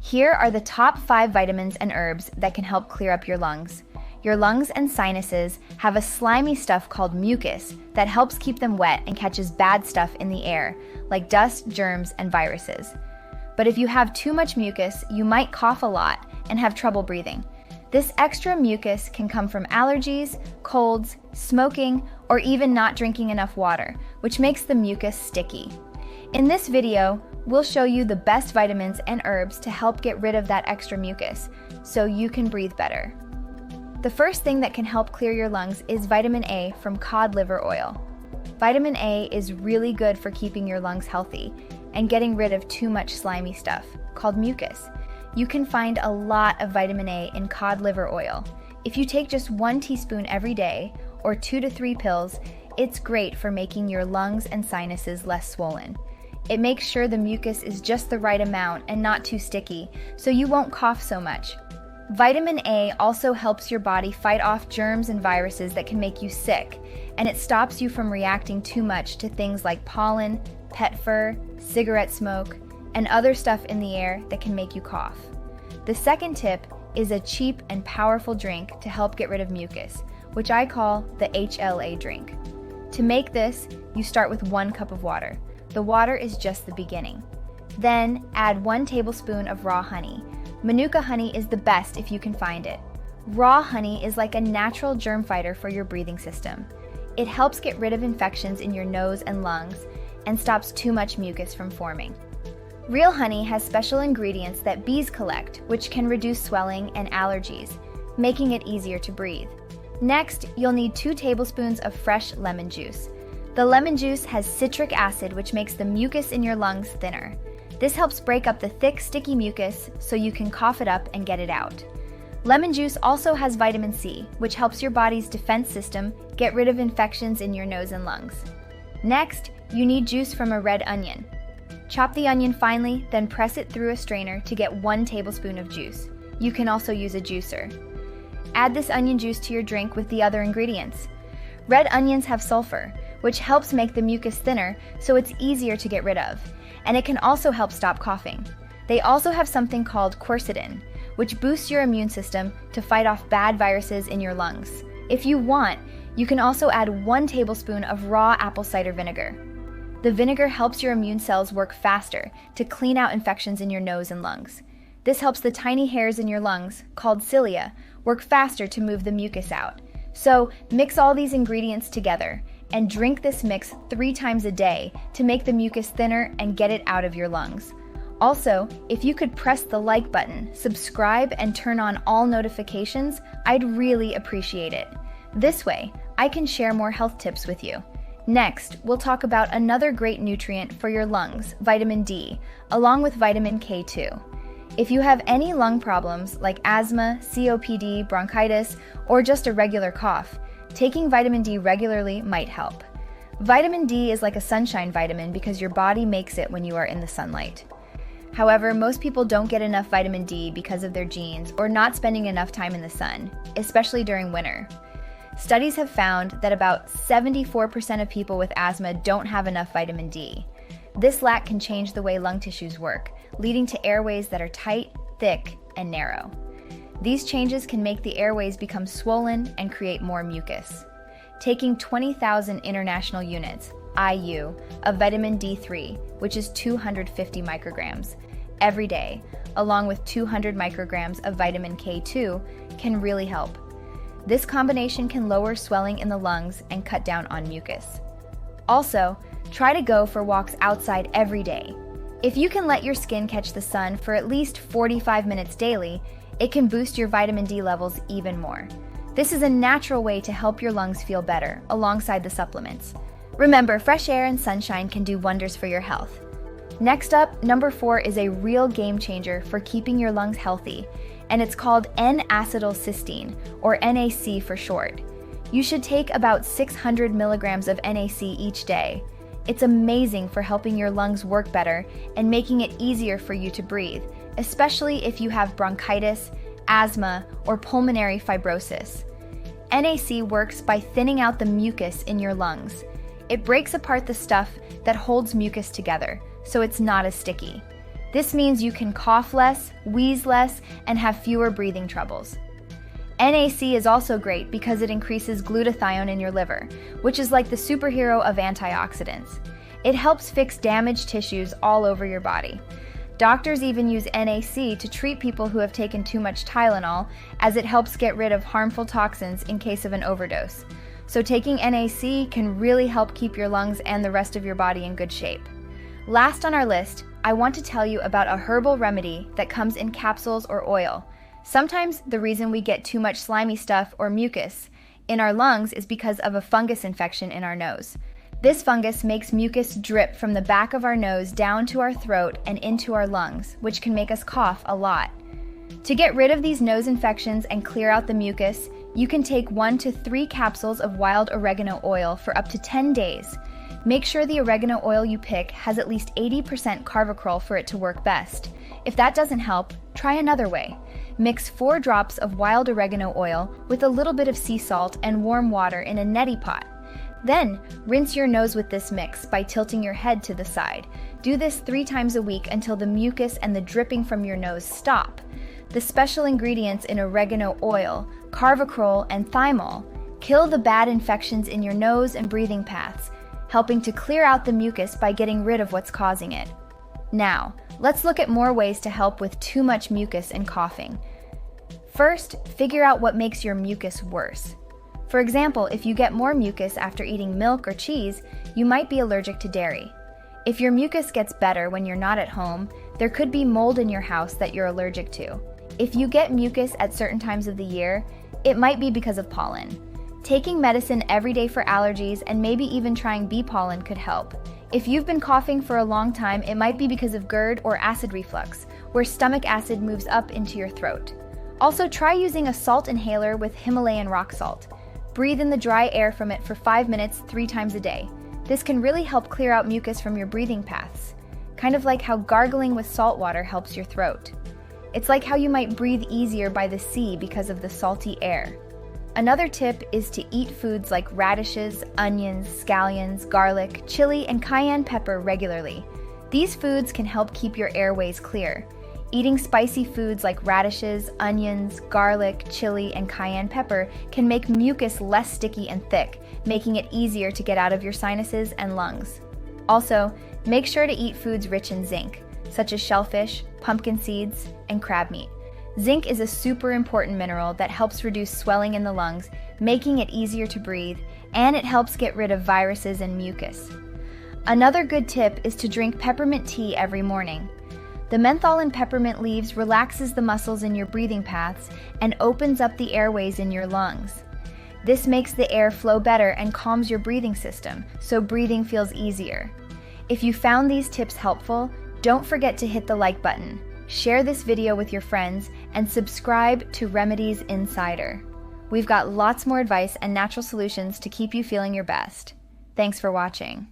Here are the top 5 vitamins and herbs that can help clear up your lungs. Your lungs and sinuses have a slimy stuff called mucus that helps keep them wet and catches bad stuff in the air, like dust, germs, and viruses. But if you have too much mucus, you might cough a lot and have trouble breathing. This extra mucus can come from allergies, colds, smoking, or even not drinking enough water, which makes the mucus sticky. In this video, we'll show you the best vitamins and herbs to help get rid of that extra mucus so you can breathe better. The first thing that can help clear your lungs is vitamin A from cod liver oil. Vitamin A is really good for keeping your lungs healthy and getting rid of too much slimy stuff, called mucus. You can find a lot of vitamin A in cod liver oil. If you take just 1 teaspoon every day, or 2 to 3 pills, it's great for making your lungs and sinuses less swollen. It makes sure the mucus is just the right amount and not too sticky, so you won't cough so much. Vitamin A also helps your body fight off germs and viruses that can make you sick, and it stops you from reacting too much to things like pollen, pet fur, cigarette smoke, and other stuff in the air that can make you cough. The second tip is a cheap and powerful drink to help get rid of mucus, which I call the HLA drink. To make this, you start with 1 cup of water. The water is just the beginning. Then add 1 tablespoon of raw honey. Manuka honey is the best if you can find it. Raw honey is like a natural germ fighter for your breathing system. It helps get rid of infections in your nose and lungs and stops too much mucus from forming. Real honey has special ingredients that bees collect, which can reduce swelling and allergies, making it easier to breathe. Next, you'll need 2 tablespoons of fresh lemon juice. The lemon juice has citric acid, which makes the mucus in your lungs thinner. This helps break up the thick, sticky mucus so you can cough it up and get it out. Lemon juice also has vitamin C, which helps your body's defense system get rid of infections in your nose and lungs. Next, you need juice from a red onion. Chop the onion finely, then press it through a strainer to get 1 tablespoon of juice. You can also use a juicer. Add this onion juice to your drink with the other ingredients. Red onions have sulfur, which helps make the mucus thinner so it's easier to get rid of, and it can also help stop coughing. They also have something called quercetin, which boosts your immune system to fight off bad viruses in your lungs. If you want, you can also add 1 tablespoon of raw apple cider vinegar. The vinegar helps your immune cells work faster to clean out infections in your nose and lungs. This helps the tiny hairs in your lungs, called cilia, work faster to move the mucus out. So mix all these ingredients together and drink this mix 3 times a day to make the mucus thinner and get it out of your lungs. Also, if you could press the like button, subscribe, and turn on all notifications, I'd really appreciate it. This way, I can share more health tips with you. Next, we'll talk about another great nutrient for your lungs, vitamin D, along with vitamin K2. If you have any lung problems like asthma, COPD, bronchitis, or just a regular cough, taking vitamin D regularly might help. Vitamin D is like a sunshine vitamin because your body makes it when you are in the sunlight. However, most people don't get enough vitamin D because of their genes or not spending enough time in the sun, especially during winter. Studies have found that about 74% of people with asthma don't have enough vitamin D. This lack can change the way lung tissues work, leading to airways that are tight, thick, and narrow. These changes can make the airways become swollen and create more mucus. Taking 20,000 international units, IU, of vitamin D3, which is 250 micrograms, every day, along with 200 micrograms of vitamin K2, can really help. This combination can lower swelling in the lungs and cut down on mucus. Also, try to go for walks outside every day. If you can let your skin catch the sun for at least 45 minutes daily, it can boost your vitamin D levels even more. This is a natural way to help your lungs feel better, alongside the supplements. Remember, fresh air and sunshine can do wonders for your health. Next up, number 4 is a real game changer for keeping your lungs healthy, and it's called N-acetyl cysteine, or NAC for short. You should take about 600 milligrams of NAC each day. It's amazing for helping your lungs work better and making it easier for you to breathe, especially if you have bronchitis, asthma, or pulmonary fibrosis. NAC works by thinning out the mucus in your lungs. It breaks apart the stuff that holds mucus together, so it's not as sticky. This means you can cough less, wheeze less, and have fewer breathing troubles. NAC is also great because it increases glutathione in your liver, which is like the superhero of antioxidants. It helps fix damaged tissues all over your body. Doctors even use NAC to treat people who have taken too much Tylenol, as it helps get rid of harmful toxins in case of an overdose. So taking NAC can really help keep your lungs and the rest of your body in good shape. Last on our list, I want to tell you about a herbal remedy that comes in capsules or oil. Sometimes the reason we get too much slimy stuff or mucus in our lungs is because of a fungus infection in our nose. This fungus makes mucus drip from the back of our nose down to our throat and into our lungs, which can make us cough a lot. To get rid of these nose infections and clear out the mucus, you can take 1 to 3 capsules of wild oregano oil for up to 10 days. Make sure the oregano oil you pick has at least 80% carvacrol for it to work best. If that doesn't help, try another way. Mix 4 drops of wild oregano oil with a little bit of sea salt and warm water in a neti pot. Then, rinse your nose with this mix by tilting your head to the side. Do this 3 times a week until the mucus and the dripping from your nose stop. The special ingredients in oregano oil, carvacrol and thymol, kill the bad infections in your nose and breathing paths, helping to clear out the mucus by getting rid of what's causing it. Now, let's look at more ways to help with too much mucus and coughing. First, figure out what makes your mucus worse. For example, if you get more mucus after eating milk or cheese, you might be allergic to dairy. If your mucus gets better when you're not at home, there could be mold in your house that you're allergic to. If you get mucus at certain times of the year, it might be because of pollen. Taking medicine every day for allergies and maybe even trying bee pollen could help. If you've been coughing for a long time, it might be because of GERD or acid reflux, where stomach acid moves up into your throat. Also, try using a salt inhaler with Himalayan rock salt. Breathe in the dry air from it for 5 minutes 3 times a day. This can really help clear out mucus from your breathing paths, kind of like how gargling with salt water helps your throat. It's like how you might breathe easier by the sea because of the salty air. Another tip is to eat foods like radishes, onions, scallions, garlic, chili, and cayenne pepper regularly. These foods can help keep your airways clear. Eating spicy foods like radishes, onions, garlic, chili, and cayenne pepper can make mucus less sticky and thick, making it easier to get out of your sinuses and lungs. Also, make sure to eat foods rich in zinc, such as shellfish, pumpkin seeds, and crab meat. Zinc is a super important mineral that helps reduce swelling in the lungs, making it easier to breathe, and it helps get rid of viruses and mucus. Another good tip is to drink peppermint tea every morning. The menthol in peppermint leaves relaxes the muscles in your breathing paths and opens up the airways in your lungs. This makes the air flow better and calms your breathing system, so breathing feels easier. If you found these tips helpful, don't forget to hit the like button, share this video with your friends, and subscribe to Remedies Insider. We've got lots more advice and natural solutions to keep you feeling your best. Thanks for watching.